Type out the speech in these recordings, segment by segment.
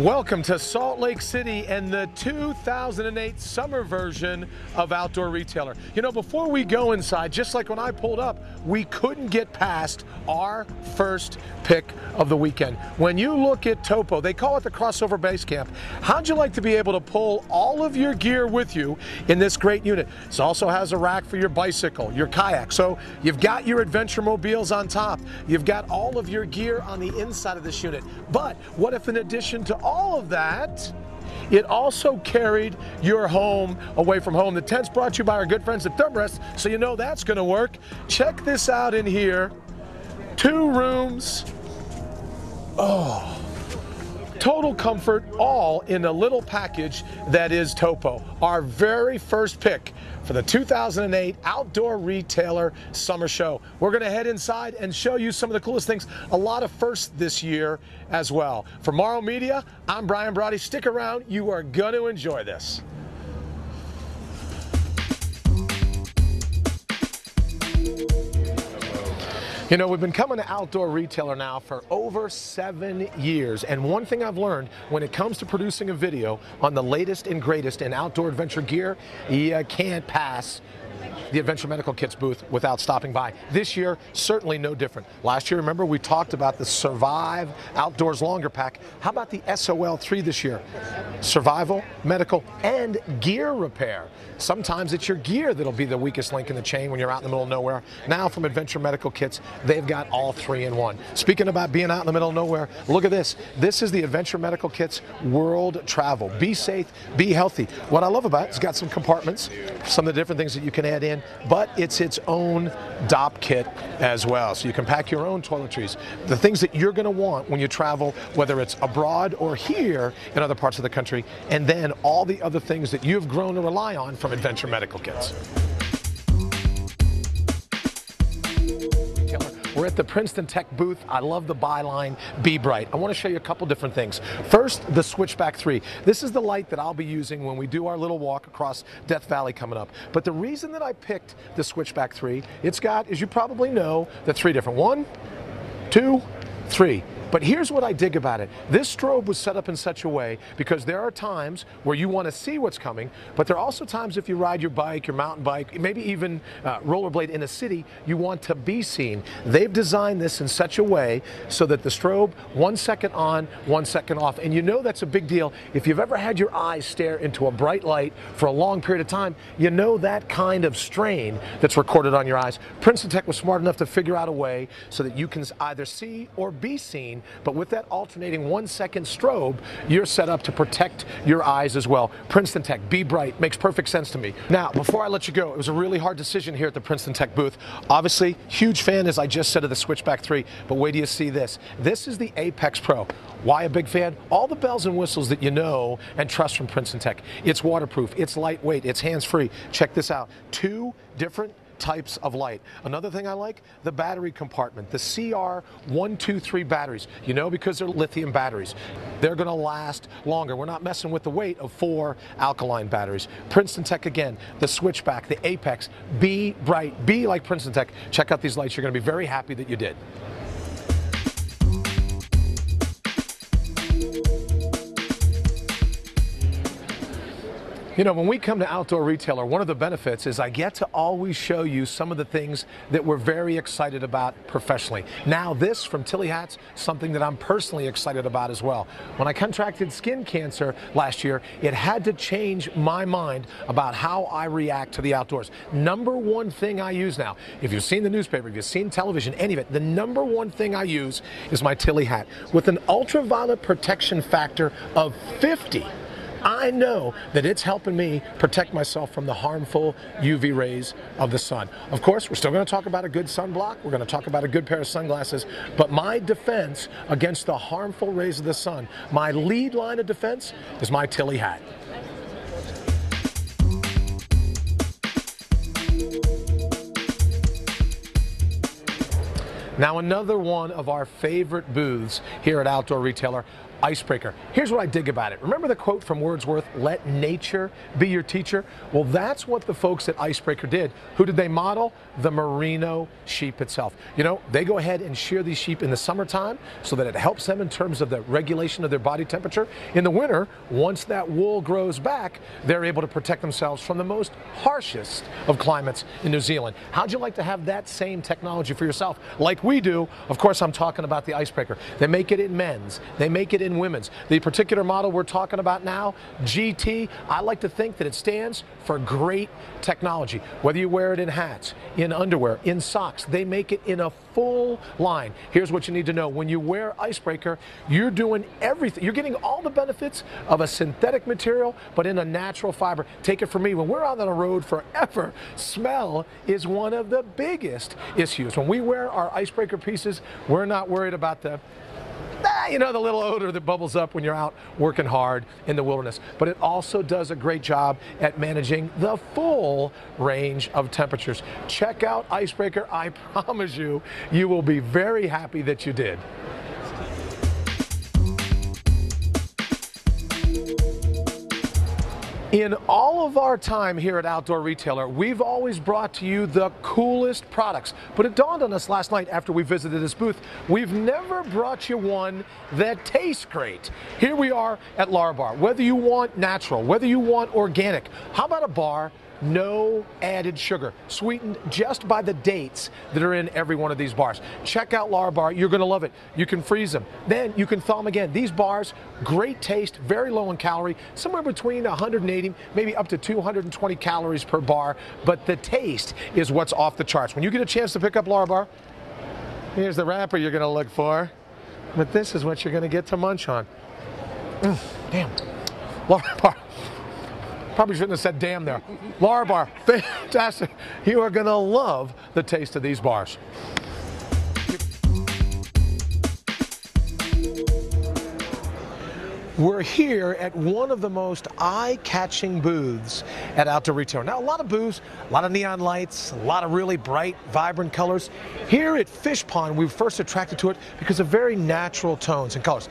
Welcome to Salt Lake City and the 2008 summer version of Outdoor Retailer. You know, before we go inside, just like when I pulled up, we couldn't get past our first pick of the weekend. When you look at Topo, they call it the crossover base camp. How'd you like to be able to pull all of your gear with you in this great unit? It also has a rack for your bicycle, your kayak. So you've got your adventure mobiles on top. You've got all of your gear on the inside of this unit. But what if in addition to all of that, it also carried your home away from home? The tent's brought to you by our good friends at Thermarest, so you know that's going to work. Check this out in here. 2 rooms. Oh, total comfort, all in a little package that is Topo. Our very first pick for the 2008 Outdoor Retailer Summer Show. We're going to head inside and show you some of the coolest things. A lot of firsts this year as well. For Morrow Media, I'm Brian Brawdy. Stick around. You are going to enjoy this. You know, we've been coming to Outdoor Retailer now for over 7 years, and one thing I've learned when it comes to producing a video on the latest and greatest in outdoor adventure gear, you can't pass the Adventure Medical Kits booth without stopping by. This year, certainly no different. Last year, remember, we talked about the Survive Outdoors Longer Pack. How about the SOL3 this year? Survival, medical, and gear repair. Sometimes it's your gear that'll be the weakest link in the chain when you're out in the middle of nowhere. Now from Adventure Medical Kits, they've got all 3 in 1. Speaking about being out in the middle of nowhere, look at this. This is the Adventure Medical Kits World Travel. Be safe, be healthy. What I love about it, it's got some compartments, some of the different things that you can add in, but it's its own DOP kit as well. So you can pack your own toiletries, the things that you're going to want when you travel, whether it's abroad or here in other parts of the country, and then all the other things that you've grown to rely on from Adventure Medical Kits. We're at the Princeton Tec booth. I love the byline, Be Bright. I want to show you a couple different things. First, the Switchback 3. This is the light that I'll be using when we do our little walk across Death Valley coming up. But the reason that I picked the Switchback 3, it's got, as you probably know, the 3 different. 1, 2, 3. But here's what I dig about it. This strobe was set up in such a way because there are times where you want to see what's coming, but there are also times if you ride your bike, your mountain bike, maybe even rollerblade in a city, you want to be seen. They've designed this in such a way so that the strobe, 1 second on, 1 second off. And you know that's a big deal. If you've ever had your eyes stare into a bright light for a long period of time, you know that kind of strain that's recorded on your eyes. Princeton Tec was smart enough to figure out a way so that you can either see or be seen. But with that alternating 1 second strobe, you're set up to protect your eyes as well. Princeton Tec, Be Bright, makes perfect sense to me. Now, before I let you go, it was a really hard decision here at the Princeton Tec booth. Obviously, huge fan, as I just said, of the Switchback 3, but wait till you see this. This is the Apex Pro. Why a big fan? All the bells and whistles that you know and trust from Princeton Tec. It's waterproof, it's lightweight, it's hands-free. Check this out. 2 different types of light. Another thing I like, the battery compartment, the CR123 batteries. You know, because they're lithium batteries. They're going to last longer. We're not messing with the weight of 4 alkaline batteries. Princeton Tec again, the Switchback, the Apex. Be bright, be like Princeton Tec. Check out these lights. You're going to be very happy that you did. You know, when we come to Outdoor Retailer, one of the benefits is I get to always show you some of the things that we're very excited about professionally. Now this from Tilly Hats, something that I'm personally excited about as well. When I contracted skin cancer last year, it had to change my mind about how I react to the outdoors. Number 1 thing I use now, if you've seen the newspaper, if you've seen television, any of it, the number 1 thing I use is my Tilly hat. With an ultraviolet protection factor of 50. I know that it's helping me protect myself from the harmful UV rays of the sun. Of course, we're still going to talk about a good sunblock. We're going to talk about a good pair of sunglasses. But my defense against the harmful rays of the sun, my lead line of defense is my Tilly hat. Now, another one of our favorite booths here at Outdoor Retailer, Icebreaker. Here's what I dig about it. Remember the quote from Wordsworth, "Let nature be your teacher"? Well, that's what the folks at Icebreaker did. Who did they model? The merino sheep itself. You know, they go ahead and shear these sheep in the summertime so that it helps them in terms of the regulation of their body temperature. In the winter, once that wool grows back, they're able to protect themselves from the most harshest of climates in New Zealand. How'd you like to have that same technology for yourself? Like we do. Of course, I'm talking about the Icebreaker. They make it in men's. They make it in women's. The particular model we're talking about now, GT, I like to think that it stands for great technology. Whether you wear it in hats, in underwear, in socks, they make it in a full line. Here's what you need to know. When you wear Icebreaker, you're doing everything. You're getting all the benefits of a synthetic material, but in a natural fiber. Take it from me. When we're out on the road forever, smell is one of the biggest issues. When we wear our Icebreaker pieces, we're not worried about the little odor that bubbles up when you're out working hard in the wilderness. But it also does a great job at managing the full range of temperatures. Check out Icebreaker. I promise you, you will be very happy that you did. In all of our time here at Outdoor Retailer, we've always brought to you the coolest products. But it dawned on us last night after we visited this booth, we've never brought you one that tastes great. Here we are at Larabar. Whether you want natural, whether you want organic, how about a bar? No added sugar, sweetened just by the dates that are in every one of these bars. Check out Larabar. You're going to love it. You can freeze them. Then you can thaw them again. These bars, great taste, very low in calorie, somewhere between 180, maybe up to 220 calories per bar. But the taste is what's off the charts. When you get a chance to pick up Larabar, here's the wrapper you're going to look for. But this is what you're going to get to munch on. Damn. Larabar. Probably shouldn't have said damn there. Larabar, fantastic. You are going to love the taste of these bars. We're here at one of the most eye-catching booths at Outdoor Retailer. Now, a lot of booths, a lot of neon lights, a lot of really bright, vibrant colors. Here at Fishpond, we were first attracted to it because of very natural tones and colors.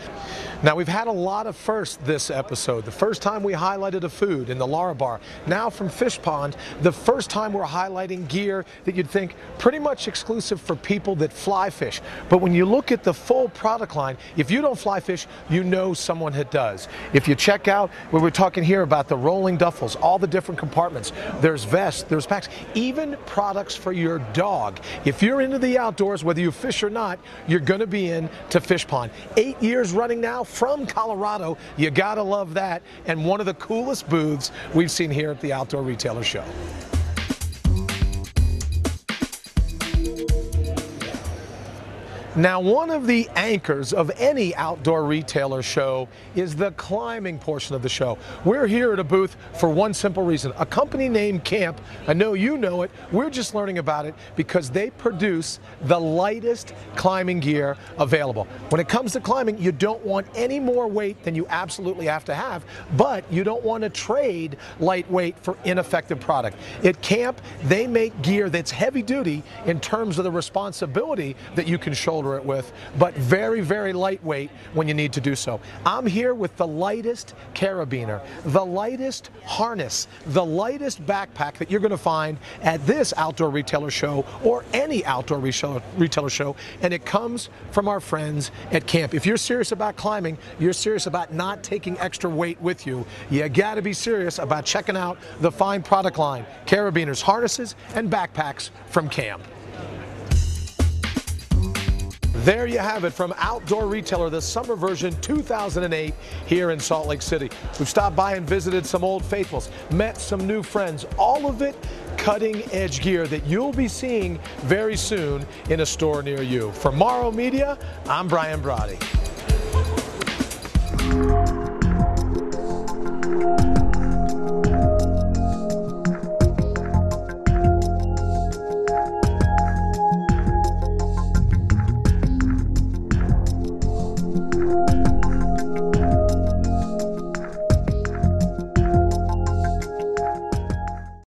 Now, we've had a lot of firsts this episode. The first time we highlighted a food in the Larabar. Now from Fishpond, the first time we're highlighting gear that you'd think pretty much exclusive for people that fly fish. But when you look at the full product line, if you don't fly fish, you know someone that does. If you check out, we're talking here about the rolling duffels, all the different compartments. There's vests, there's packs, even products for your dog. If you're into the outdoors, whether you fish or not, you're going to be in to Fishpond. 8 years running now from Colorado. You got to love that. And one of the coolest booths we've seen here at the Outdoor Retailer Show. Now, one of the anchors of any outdoor retailer show is the climbing portion of the show. We're here at a booth for one simple reason. A company named Camp, I know you know it, we're just learning about it because they produce the lightest climbing gear available. When it comes to climbing, you don't want any more weight than you absolutely have to have, but you don't want to trade lightweight for ineffective product. At Camp, they make gear that's heavy duty in terms of the responsibility that you can shoulder it with, but very, very lightweight when you need to do so. I'm here with the lightest carabiner, the lightest harness, the lightest backpack that you're going to find at this outdoor retailer show or any outdoor retailer show, and it comes from our friends at Camp. If you're serious about climbing, you're serious about not taking extra weight with you, you got to be serious about checking out the fine product line, carabiners, harnesses, and backpacks from Camp. There you have it from Outdoor Retailer, the summer version 2008 here in Salt Lake City. We've stopped by and visited some old faithfuls, met some new friends, all of it cutting edge gear that you'll be seeing very soon in a store near you. For Morrow Media, I'm Brian Brawdy.